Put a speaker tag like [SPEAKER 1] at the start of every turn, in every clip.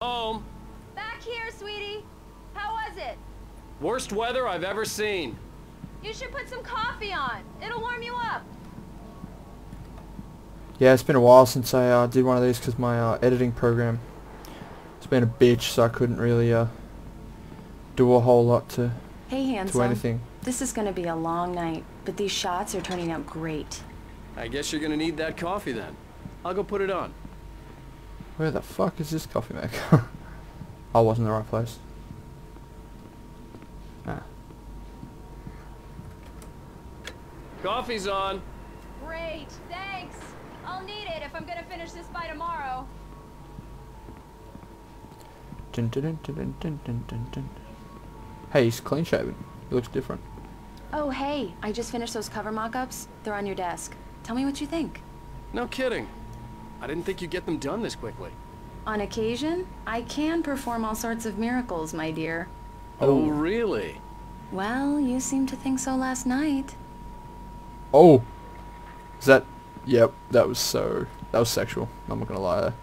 [SPEAKER 1] Home.
[SPEAKER 2] Back here, sweetie. How was it?
[SPEAKER 1] Worst weather I've ever seen.
[SPEAKER 2] You should put some coffee on. It'll warm you up.
[SPEAKER 3] Yeah, it's been a while since I did one of these because my editing program it's been a bitch, so I couldn't really do a whole lot to anything.
[SPEAKER 4] This is gonna be a long night, but these shots are turning out great.
[SPEAKER 1] I guess you're gonna need that coffee then. I'll go put it on.
[SPEAKER 3] Where the fuck is this coffee maker? I wasn't in the right place. Ah.
[SPEAKER 1] Coffee's on.
[SPEAKER 2] Great, thanks. I'll need it if I'm gonna finish this by tomorrow.
[SPEAKER 3] Dun, dun, dun, dun, dun, dun, dun, dun. Hey, he's clean shaven. He looks different.
[SPEAKER 4] Oh, hey, I just finished those cover mock-ups. They're on your desk. Tell me what you think.
[SPEAKER 1] No kidding. I didn't think you'd get them done this quickly.
[SPEAKER 4] On occasion, I can perform all sorts of miracles, my dear.
[SPEAKER 1] Oh, really?
[SPEAKER 4] Well, you seemed to think so last night.
[SPEAKER 3] Oh! Is that... Yep, that was sexual. I'm not gonna lie there.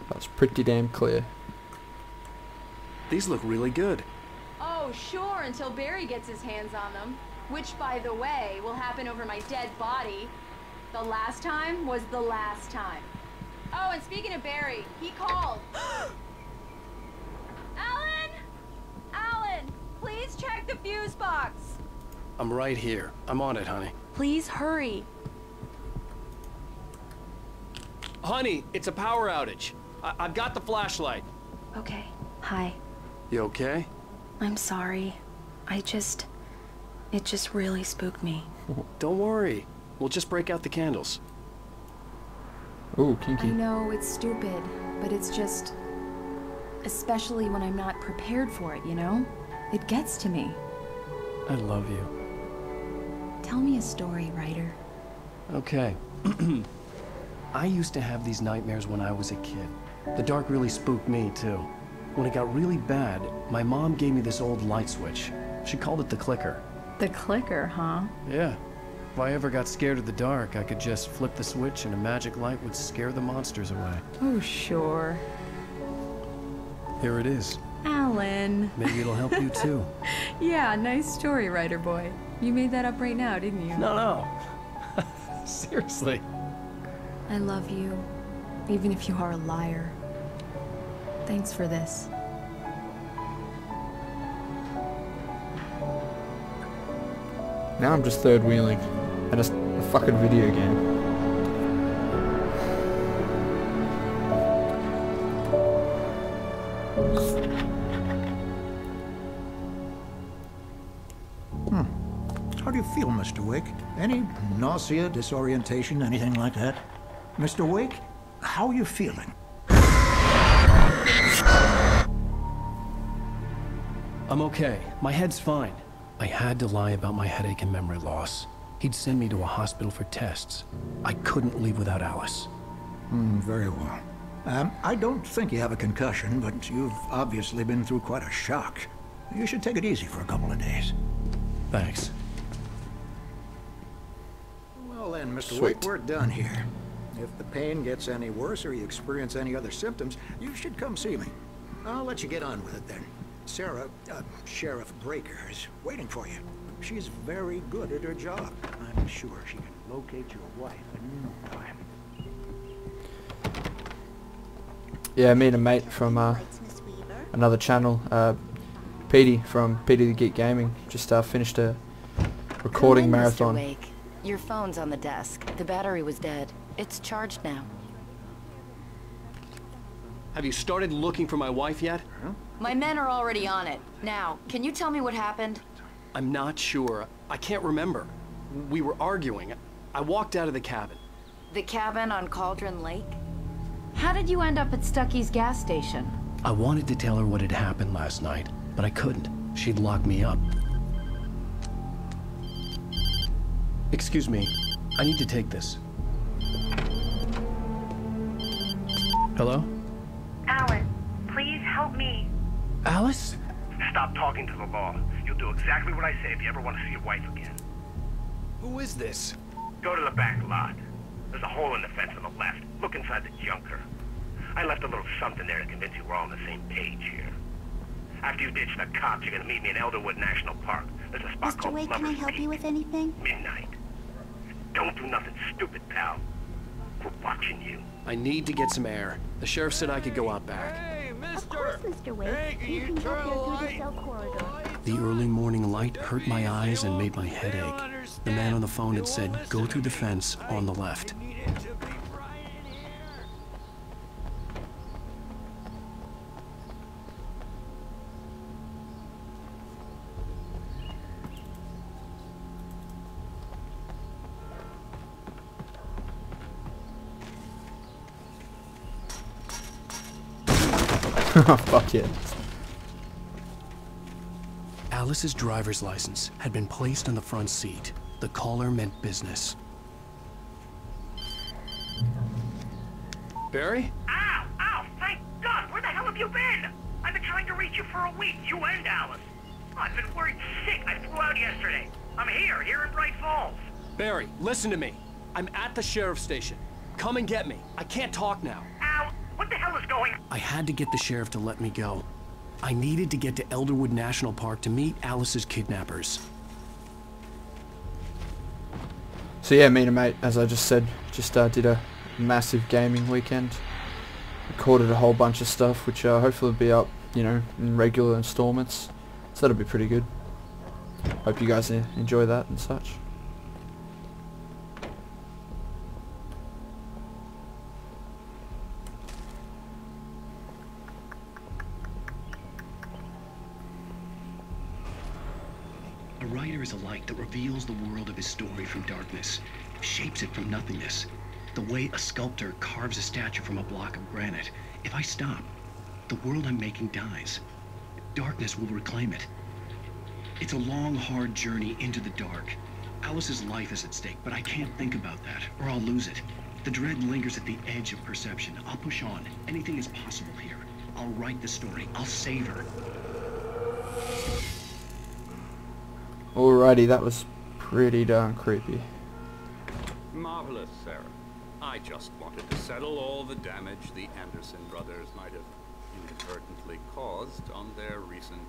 [SPEAKER 3] That was pretty damn clear.
[SPEAKER 1] These look really good.
[SPEAKER 2] Oh, sure, until Barry gets his hands on them. Which, by the way, will happen over my dead body. The last time was the last time. Oh, and speaking of Barry, he called. Alan! Alan, please check the fuse box.
[SPEAKER 1] I'm right here. I'm on it, honey.
[SPEAKER 4] Please hurry.
[SPEAKER 1] Honey, it's a power outage. I've got the flashlight.
[SPEAKER 4] Okay, hi.
[SPEAKER 1] You okay?
[SPEAKER 4] I'm sorry. It just really spooked me.
[SPEAKER 1] Don't worry. We'll just break out the candles.
[SPEAKER 3] Ooh,
[SPEAKER 4] I
[SPEAKER 3] kinky.
[SPEAKER 4] know it's stupid, but it's just... Especially when I'm not prepared for it, you know? It gets to me.
[SPEAKER 1] I love you.
[SPEAKER 4] Tell me a story, writer.
[SPEAKER 1] Okay. I used to have these nightmares when I was a kid. The dark really spooked me, too. When it got really bad, my mom gave me this old light switch. She called it the clicker.
[SPEAKER 4] The clicker, huh?
[SPEAKER 1] Yeah. If I ever got scared of the dark, I could just flip the switch and a magic light would scare the monsters away.
[SPEAKER 4] Oh, sure.
[SPEAKER 1] Here it is.
[SPEAKER 4] Alan.
[SPEAKER 1] Maybe it'll help you, too.
[SPEAKER 4] Yeah, nice story, writer boy. You made that up right now, didn't you?
[SPEAKER 1] No. Seriously.
[SPEAKER 4] I love you, even if you are a liar. Thanks for this.
[SPEAKER 3] Now I'm just third wheeling. And it's a fucking video game.
[SPEAKER 5] How do you feel, Mr. Wake? Any nausea, disorientation, anything like that? Mr. Wake, how are you feeling?
[SPEAKER 1] I'm okay. My head's fine. I had to lie about my headache and memory loss. He'd send me to a hospital for tests. I couldn't leave without Alice.
[SPEAKER 5] Very well. I don't think you have a concussion, but you've obviously been through quite a shock. You should take it easy for a couple of days.
[SPEAKER 1] Thanks.
[SPEAKER 5] Well then, Mr.
[SPEAKER 3] Sweet.
[SPEAKER 5] Wake, we're done here. If the pain gets any worse or you experience any other symptoms, you should come see me. I'll let you get on with it then. Sarah, Sheriff Breaker, is waiting for you. She's very good at her job. I'm sure she can locate your wife in no time.
[SPEAKER 3] Yeah, me and a mate from another channel, Petey from Petey the Geek Gaming, just finished a recording
[SPEAKER 6] Come in,
[SPEAKER 3] marathon.
[SPEAKER 6] Mr. Wake. Your phone's on the desk. The battery was dead. It's charged now.
[SPEAKER 1] Have you started looking for my wife yet?
[SPEAKER 6] My men are already on it. Now, can you tell me what happened?
[SPEAKER 1] I'm not sure. I can't remember. We were arguing. I walked out of the cabin.
[SPEAKER 6] The cabin on Cauldron Lake?
[SPEAKER 4] How did you end up at Stucky's gas station?
[SPEAKER 1] I wanted to tell her what had happened last night, but I couldn't. She'd lock me up. Excuse me. I need to take this. Hello?
[SPEAKER 7] Alan, please help me.
[SPEAKER 1] Alice?
[SPEAKER 7] Stop talking to the law. You'll do exactly what I say if you ever want to see your wife again.
[SPEAKER 1] Who is this?
[SPEAKER 7] Go to the back lot. There's a hole in the fence on the left. Look inside the junker. I left a little something there to convince you we're all on the same page here. After you ditch the cops, you're gonna meet me in Elderwood National Park. There's a spot
[SPEAKER 8] Mr.
[SPEAKER 7] called
[SPEAKER 8] Wake, can I
[SPEAKER 7] Lover's
[SPEAKER 8] help
[SPEAKER 7] Peak.
[SPEAKER 8] you with anything?
[SPEAKER 7] Midnight. Don't do nothing stupid, pal. We're watching you.
[SPEAKER 1] I need to get some air. The sheriff said I could go out back.
[SPEAKER 8] Of course, Mr. Wake. You can go here through the cell corridor.
[SPEAKER 1] The early morning light hurt my eyes and made my head ache. The man on the phone had said, go through the fence on the left.
[SPEAKER 3] Fuck yeah.
[SPEAKER 1] Alice's driver's license had been placed on the front seat. The caller meant business. Barry?
[SPEAKER 7] Ow! Ow! Thank God! Where the hell have you been? I've been trying to reach you for a week, you and Alice. Oh, I've been worried sick. I flew out yesterday. I'm here in Bright Falls.
[SPEAKER 1] Barry, listen to me. I'm at the sheriff's station. Come and get me. I can't talk now.
[SPEAKER 7] Ow! What the hell is going on?
[SPEAKER 1] I had to get the sheriff to let me go. I needed to get to Elderwood National Park to meet Alice's kidnappers.
[SPEAKER 3] So yeah, me and a mate, as I just said, did a massive gaming weekend. Recorded a whole bunch of stuff, which hopefully will be up, you know, in regular installments. So that'll be pretty good. Hope you guys enjoy that and such.
[SPEAKER 1] A writer is a light that reveals the world of his story from darkness, shapes it from nothingness. The way a sculptor carves a statue from a block of granite. If I stop, the world I'm making dies. Darkness will reclaim it. It's a long, hard journey into the dark. Alice's life is at stake, but I can't think about that, or I'll lose it. The dread lingers at the edge of perception. I'll push on. Anything is possible here. I'll write the story. I'll save her.
[SPEAKER 3] Alrighty, that was pretty darn creepy.
[SPEAKER 9] Marvelous, Sarah. I just wanted to settle all the damage the Anderson brothers might have inadvertently caused on their recent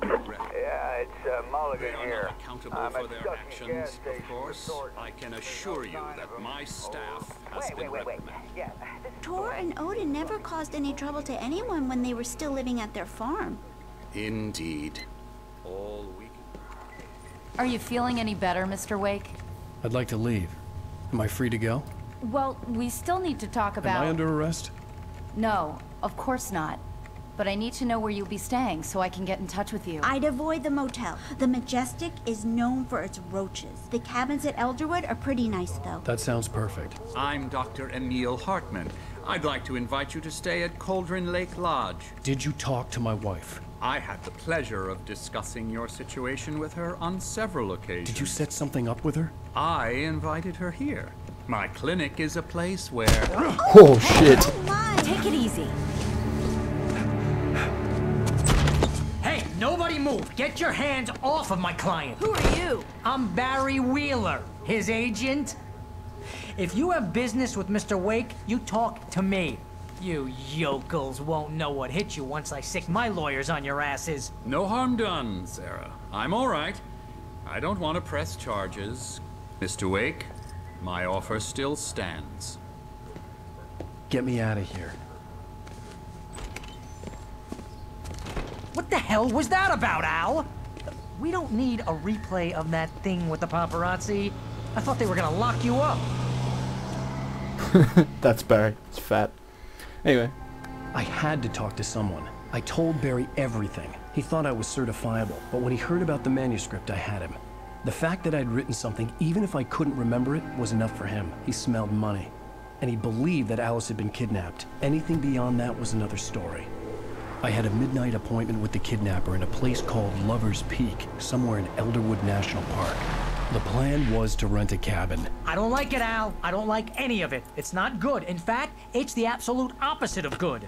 [SPEAKER 9] regret.
[SPEAKER 10] Yeah, it's Mulligan
[SPEAKER 9] They are
[SPEAKER 10] here.
[SPEAKER 9] not accountable for their actions, of course. I can assure you that my staff has been reprimanded.
[SPEAKER 10] Yeah,
[SPEAKER 8] Tor and Odin never caused any trouble to anyone when they were still living at their farm.
[SPEAKER 9] Indeed. All we can...
[SPEAKER 4] Are you feeling any better, Mr. Wake?
[SPEAKER 1] I'd like to leave. Am I free to go?
[SPEAKER 4] Well, we still need to talk about...
[SPEAKER 1] Am I under arrest?
[SPEAKER 4] No, of course not. But I need to know where you'll be staying so I can get in touch with you.
[SPEAKER 8] I'd avoid the motel. The Majestic is known for its roaches. The cabins at Elderwood are pretty nice, though.
[SPEAKER 1] That sounds perfect.
[SPEAKER 9] I'm Dr. Emil Hartman. I'd like to invite you to stay at Cauldron Lake Lodge.
[SPEAKER 1] Did you talk to my wife?
[SPEAKER 9] I had the pleasure of discussing your situation with her on several occasions.
[SPEAKER 1] Did you set something up with her?
[SPEAKER 9] I invited her here. My clinic is a place where...
[SPEAKER 3] Oh shit.
[SPEAKER 8] Oh my!
[SPEAKER 4] Take it easy.
[SPEAKER 11] Hey, nobody move! Get your hands off of my client!
[SPEAKER 4] Who are you?
[SPEAKER 11] I'm Barry Wheeler, his agent. If you have business with Mr. Wake, you talk to me. You yokels won't know what hit you once I sick my lawyers on your asses.
[SPEAKER 9] No harm done, Sarah. I'm all right. I don't want to press charges. Mr. Wake, my offer still stands.
[SPEAKER 1] Get me out of here.
[SPEAKER 11] What the hell was that about, Al? We don't need a replay of that thing with the paparazzi. I thought they were gonna lock you up.
[SPEAKER 3] That's Barry. It's fat. Anyway.
[SPEAKER 1] I had to talk to someone. I told Barry everything. He thought I was certifiable, but when he heard about the manuscript, I had him. The fact that I'd written something, even if I couldn't remember it, was enough for him. He smelled money. And he believed that Alice had been kidnapped. Anything beyond that was another story. I had a midnight appointment with the kidnapper in a place called Lover's Peak, somewhere in Elderwood National Park. The plan was to rent a cabin.
[SPEAKER 11] I don't like it, Al. I don't like any of it. It's not good. In fact, it's the absolute opposite of good.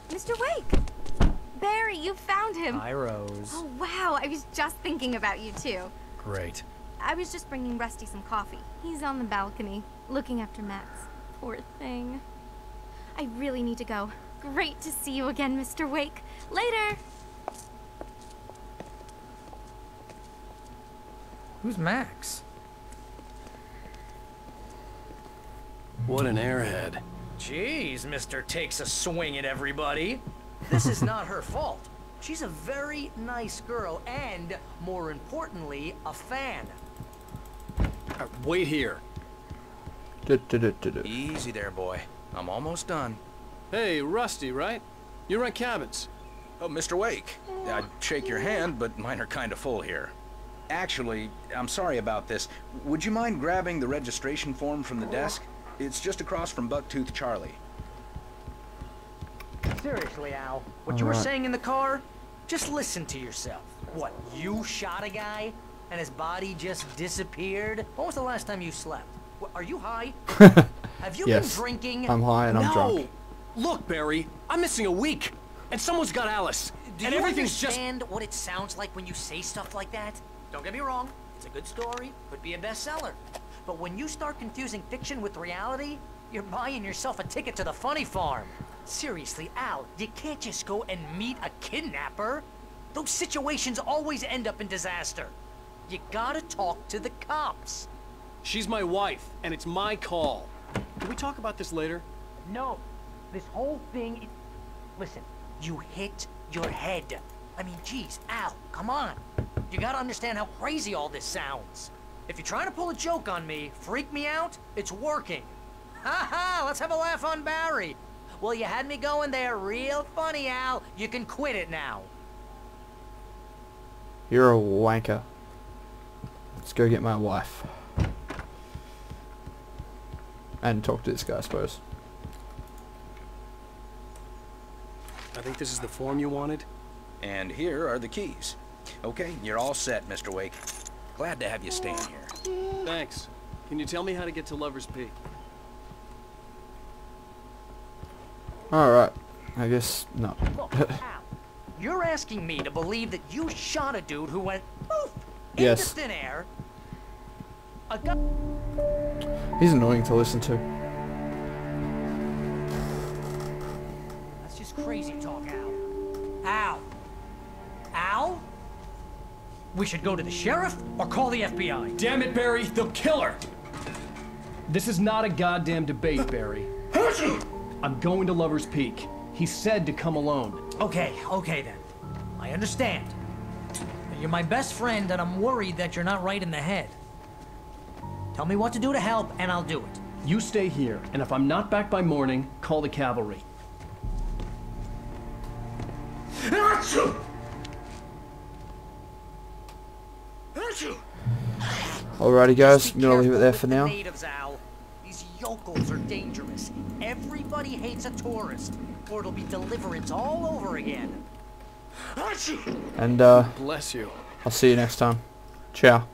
[SPEAKER 12] Mr. Wake! Barry, you found him!
[SPEAKER 11] Hi, Rose.
[SPEAKER 12] Oh, wow. I was just thinking about you, too.
[SPEAKER 1] Great.
[SPEAKER 12] I was just bringing Rusty some coffee. He's on the balcony, looking after Max. Poor thing. I really need to go. Great to see you again, Mr. Wake. Later!
[SPEAKER 11] Who's Max?
[SPEAKER 1] What an airhead.
[SPEAKER 10] Jeez, Mr. Takes a swing at everybody. This is not her fault. She's a very nice girl and, more importantly, a fan.
[SPEAKER 1] Wait here.
[SPEAKER 13] Easy there, boy. I'm almost done.
[SPEAKER 1] Hey, Rusty, right? You rent cabins.
[SPEAKER 13] Oh, Mr. Wake. I'd shake your hand, but mine are kind of full here. Actually, I'm sorry about this. Would you mind grabbing the registration form from the desk? It's just across from Bucktooth Charlie.
[SPEAKER 11] Seriously, Al, what you were saying in the car? Just listen to yourself. What, you shot a guy and his body just disappeared? When was the last time you slept? What, are you high? Have you been drinking?
[SPEAKER 3] I'm high and I'm drunk.
[SPEAKER 1] Look, Barry, I'm missing a week, and someone's got Alice.
[SPEAKER 11] Do
[SPEAKER 1] and
[SPEAKER 11] you
[SPEAKER 1] everything's
[SPEAKER 11] understand what it sounds like when you say stuff like that? Don't get me wrong, it's a good story, could be a bestseller. But when you start confusing fiction with reality, you're buying yourself a ticket to the funny farm. Seriously, Al, you can't just go and meet a kidnapper. Those situations always end up in disaster. You gotta talk to the cops.
[SPEAKER 1] She's my wife, and it's my call. Can we talk about this later?
[SPEAKER 11] No, this whole thing is... Listen, you hit your head. I mean, geez, Al, come on. You gotta understand how crazy all this sounds. If you're trying to pull a joke on me, freak me out, it's working. Ha ha, let's have a laugh on Barry. Well, you had me going there real funny, Al. You can quit it now.
[SPEAKER 3] You're a wanker. Let's go get my wife. And talk to this guy, I suppose.
[SPEAKER 1] I think this is the form you wanted.
[SPEAKER 13] And here are the keys. Okay, you're all set, Mr. Wake. Glad to have you staying here.
[SPEAKER 1] Thanks. Can you tell me how to get to Lover's Peak?
[SPEAKER 3] Alright. I guess not.
[SPEAKER 11] Look, Al, you're asking me to believe that you shot a dude who went poof into
[SPEAKER 3] Yes.
[SPEAKER 11] thin air.
[SPEAKER 3] He's annoying to listen to.
[SPEAKER 11] That's just crazy talk, Al. Al? Al? We should go to the sheriff or call the FBI.
[SPEAKER 1] Damn it, Barry, they'll kill her! This is not a goddamn debate, Barry. I'm going to Lover's Peak. He said to come alone.
[SPEAKER 11] Okay then. I understand. You're my best friend and I'm worried that you're not right in the head. Tell me what to do to help and I'll do it.
[SPEAKER 1] You stay here, and if I'm not back by morning, call the cavalry.
[SPEAKER 3] Alrighty guys, I'm gonna leave it there for now.
[SPEAKER 11] Natives, Al. These yokels are dangerous. Everybody hates a tourist, or it'll be Deliverance all over again.
[SPEAKER 3] And
[SPEAKER 1] bless you.
[SPEAKER 3] I'll see you next time. Ciao.